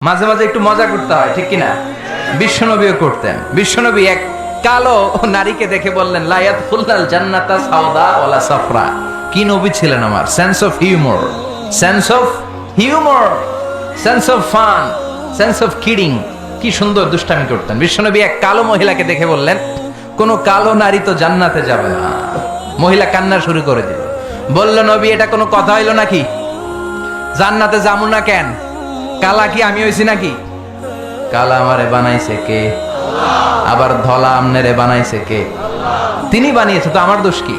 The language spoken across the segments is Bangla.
মাঝে মাঝে একটু মজা করতে হয়, ঠিক কিনা? বিশ্বনবীও করতেন। বিশ্বনবী এক কালো নারীকে দেখে বললেন, লা ইয়াদখুলুল জান্নাতা সাওদা ওয়ালা সাফরা। কি নবী ছিলেন আমার! Sense of humour, sense of humour, sense of fun, sense of kidding. কি সুন্দর দুষ্টামি করতেন। বিশ্বনবী এক কালো মহিলাকে দেখে বললেন, কোন কালো নারী তো জান্নাতে যাবে না। মহিলা কান্না শুরু করে দিল, বলল, নবী এটা কোনো কথা হইল নাকি? জান্নাতে যাবো না কেন? কালা কি আমি হইছি নাকি? কালা আমারে বানাইছে কে? আবার ধলা আমনেরে বানাইছে কে? তিনি বানিয়েছে, তো আমার দোষ কি?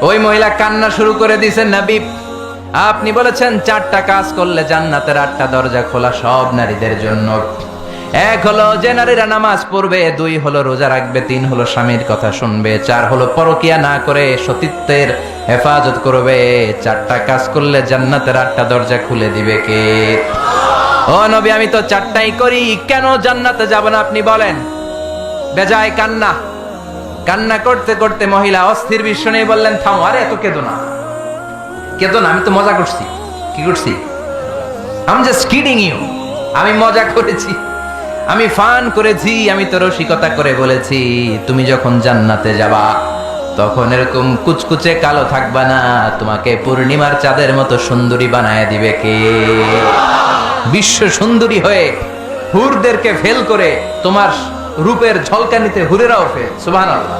ওই মহিলা কান্না শুরু করে দিয়েছেন, নবী আপনি বলেছেন 4টা কাজ করলে জান্নাতের 8টা দরজা খোলা সব নারীদের জন্য। 1 হলো যে নারীরা নামাজ পড়বে, 2 হলো রোজা রাখবে, 3 হলো স্বামীর কথা শুনবে, 4 হলো পরকিয়া না করে সতীত্বের হেফাজত করবে। 4টা কাজ করলে জান্নাতের 8টা দরজা খুলে দিবে কে? ও নবী আমি তো 4টাই করি, কেন জান্নাতে যাব না আপনি বলেন? বেজায় কান্না, কান্না করতে করতে মহিলা অস্থির। বিশ্ব নেই বললেন, থামো, আরে এত কেঁদো না, কেঁদো না, আমি তো মজা করছি। কি করছি? I am just kidding you. আমি মজা করেছি, আমি ফান করেছি, আমি তো রসিকতা করে বলেছি তুমি যখন জান্নাতে যাবা তখন এরকম কুচকুচে কালো থাকবা না, তোমাকে পূর্ণিমার চাঁদের মতো সুন্দরী বানায় দিবে কে? বিশ্ব সুন্দরী হয়ে হুরদেরকে ফেল করে তোমার রূপের ঝলকানিতে হুরেরাও ফেল। সুবহানাল্লাহ,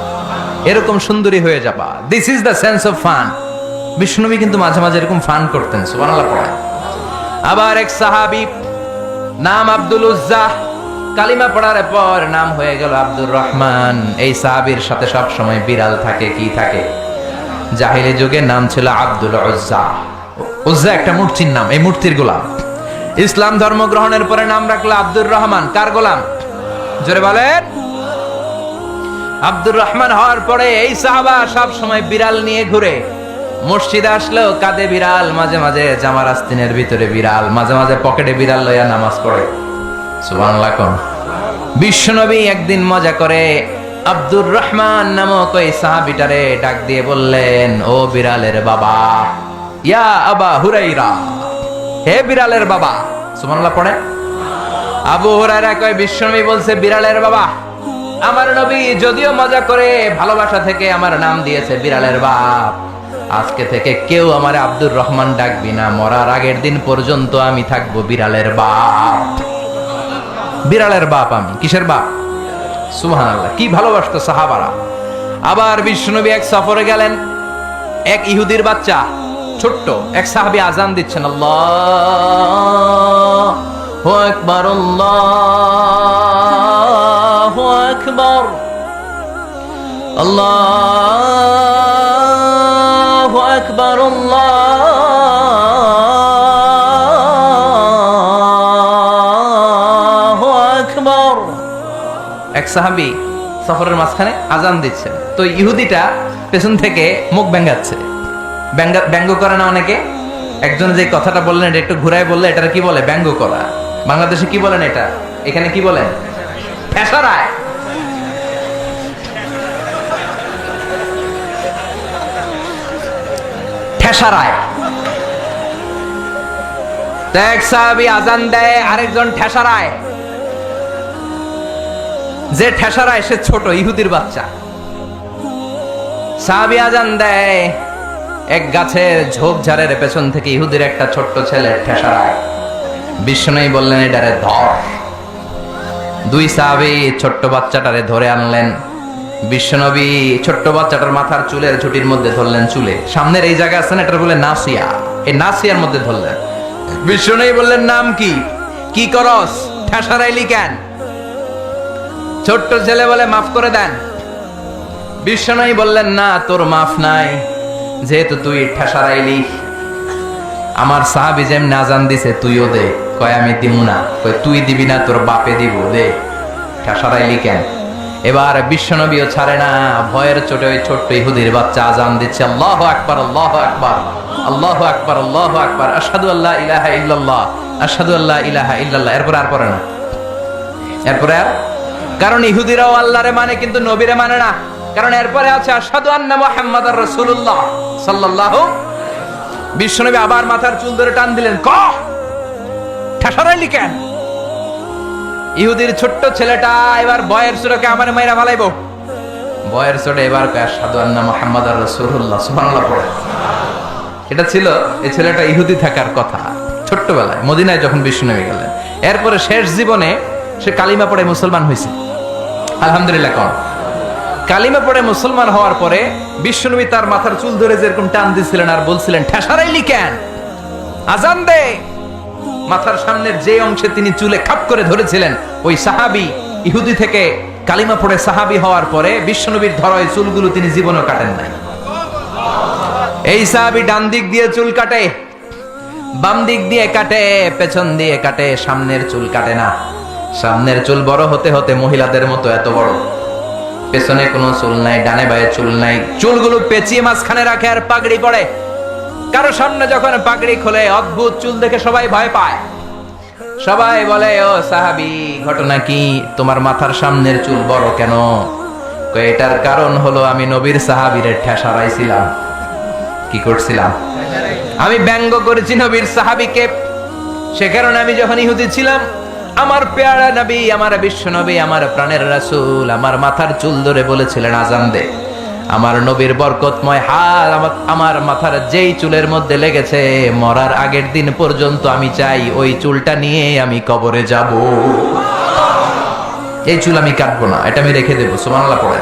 এরকম সুন্দরী হয়ে যাবা। This is the sense of fun. বিষ্ণুনবী কিন্তু মাঝে মাঝে এরকম ফান করতেন। সুবহানাল্লাহ পড়া। আবার এক সাহাবী নাম আব্দুল উজ্জাহ, কালিমা পড়ার পর নাম হয়ে গেল আব্দুর রহমান। এই সাহাবীর সাথে সব সময় বিড়াল থাকে। কি থাকে? জাহিলি যুগে নাম ছিল আব্দুল উজ্জাহ। উজ্জা একটা মূর্তির নাম, এই মূর্তির গোলাম। ইসলাম ধর্ম গ্রহণের পরে নাম রাখলো আব্দুর রহমান। কার গোলাম? জোরে বলেন। আব্দুর রহমান হওয়ার পরে এই সাহাবা সব সময় বিড়াল নিয়ে ঘুরে। মসজিদে আসলেও কাঁধে বিড়াল, মাঝে মাঝে জামার আস্তিনের ভিতরে বিড়াল, মাঝে মাঝে পকেটে বিড়াল লইয়া নামাজ পড়ে। সুবহানাল্লাহ কোন। বিশ্বনবী একদিন মজা করে আব্দুর রহমান নামক ওই সাহাবীটারে ডাক দিয়ে বললেন, ও বিড়ালের বাবা, ইয়া আবা হুরাইরা, হে বিড়ালের বাবা। সুবহানাল্লাহ পড়ে। আবু হুরায়রা কয়, বিশ্বনবী বলছে বিড়ালের বাবা। আমার নবী যদিও মজা করে ভালোবাসা থেকে আমার নাম দিয়েছে বিড়ালের বাপ, আজকে থেকে কেউ আমার আব্দুর রহমান ডাকবি না, মরার আগের দিন পর্যন্ত আমি থাকবো বিড়ালের বাপ। বিড়ালের বাপ আমি। কিসের বাপ? সুবহানাল্লাহ, কি ভালোবাসতো সাহাবারা। আবার বিশ্বনবী এক সফরে গেলেন, এক ইহুদির বাচ্চা ছোট্ট এক সাহাবী আজান দিচ্ছেন, আল্লাহু আকবার, আল্লাহু আকবার, আল্লাহু আকবার, আল্লাহু আকবার। এক সাহাবী সফরের মাঝখানে আজান দিচ্ছেন, তো ইহুদিটা পেছন থেকে মুখ ব্যাঙ্গাচ্ছে। ব্যঙ্গ করে না অনেকে? একজন যে কথাটা বললেন এটা একটু ঘুরায় বললে এটা কি বলে? ব্যঙ্গ করা। বাংলাদেশে কি বলেন এটা? এখানে কি বলেন? ঠেসারায়। ঠেসারায়। এক সাহাবী আজান দেয়, আরেকজন ঠেসারায়। যে ঠেসারায় সে ছোট ইহুদির বাচ্চা। সাহাবী আজান দেয়, এক গাছের ঝোপঝাড়ের পেছন থেকে ইহুদির একটা ছোট্ট ছেলে ঠেসারায়। বিষ্ণুই বললেন, এটারে ধর। 2 সাহাবী ছোট্ট বাচ্চাটারে ধরে আনলেন। বিশ্বনবী ছোট্ট বাচ্চাটার মাথার চুলের ঝুটির মধ্যে ধরলেন, চুলে সামনের এই জায়গা আছে না, এটার বলে নাসিয়া, এই নাসিয়ার মধ্যে ধরলেন। বিষ্ণুই বললেন, নাম কি? কি করস? ঠেসারাইলি কেন? ছোট্ট ছেলে বলে, মাফ করে দেন। বিশ্বনবী বললেন, না, তোর মাফ নাই, যেহেতু তুই ঠেসারাইলি। আমার সাহাবী যেমন আজান দিছে তুইও দে। কয় আমি দিব না। কয় তুই দিবি না, তোর বাপে দিব, দে। ঠেসারাইলি কেন? এবার বিশ্বনবীও ছাড়ে না, ভয়ের চোটে ওই ছোট্ট ইহুদির বাচ্চা আজান দিচ্ছে, আল্লাহু আকবার, আল্লাহু আকবার, আল্লাহু আকবার, আল্লাহু আকবার, আশহাদু আল্লা ইলাহা ইল্লাল্লাহ, আশহাদু আল্লা ইলাহা ইল্লাল্লাহ। এরপর আর পড়ে না। এরপরে আর, কারণ ইহুদিরাও আল্লাহরে মানে কিন্তু নবীরে মানে না। কারণ এরপরে আছে আশহাদু আন্না মুহাম্মাদার রাসূলুল্লাহ সাল্লাল্লাহু। বিশ্বনবী আবার মাথার চুল ধরে টান দিলেন, ক ঠেসারাইলি কেন? ইহুদির ছোট্ট ছেলেটা এবার বয়ের সুরকে আমার মাইরা ফালাইবো। বয়ের চোটে এবার আশহাদু আন্না মুহাম্মাদার রাসূলুল্লাহ সুবহানাল্লাহ পড়ে। এটা ছিল এই ছেলেটা ইহুদি থাকার কথা ছোট্টবেলায় মদিনায় যখন বিশ্বনবী গেলেন। এরপরে শেষ জীবনে সে কালিমা পড়ে মুসলমান হয়েছে। আলহামদুলিল্লাহ। কোন কালিমা পড়ে মুসলমান হওয়ার পরে বিশ্বনবী তার মাথার চুল ধরে যেরকম টান দিছিলেন আর বলছিলেন, ঠেসারাইলি কেন, আজান দে। মাথার সামনের যে অংশে তিনি চুলে খাপ করে ধরেছিলেন, ওই সাহাবী ইহুদি থেকে কালিমা পড়ে সাহাবী হওয়ার পরে বিশ্বনবীর ধরা ওই চুলগুলো তিনি জীবনও কাটেন নাই। এই সাহাবী ডান দিক দিয়ে চুল কাটে, বাম দিক দিয়ে কাটে, পেছন দিয়ে কাটে, সামনের চুল কাটে না। সামনের চুল বড় হতে হতে মহিলাদের মতো এত বড়, পেছনে কোনো চুল নাই, ডানে বায়ে চুল নাই, চুলগুলো পেঁচিয়ে মাঝখানে রাখে আর পাগড়ি পড়ে। কারো সামনে যখন পাগড়ি খোলে অদ্ভুত চুল দেখে সবাই ভয় পায়। সবাই বলে, ও সাহাবী, ঘটনা কি, তোমার মাথার সামনের চুল বড় কেন? এটার কারণ হলো আমি নবীর সাহাবীরে ঠেসারাইছিলাম। কি করছিলাম? আমি ব্যঙ্গ করেছি নবীর সাহাবীকে। সে কারণে আমি যখন ইহুদি ছিলাম, আমার পেয়ারা নবী, আমার বিশ্ব নবী, আমার প্রাণের রাসূল আমার মাথার চুল ধরে বলেছিলেন আজান দে। আমার নবীর বরকতময় হাত আমার মাথার যেই চুলের মধ্যে লেগেছে, মরার আগের দিন পর্যন্ত আমি চাই ওই চুলটা নিয়ে আমি কবরে যাব। এই চুল আমি কাটবো না, এটা আমি রেখে দেবো। সুবহানাল্লাহ পড়ে।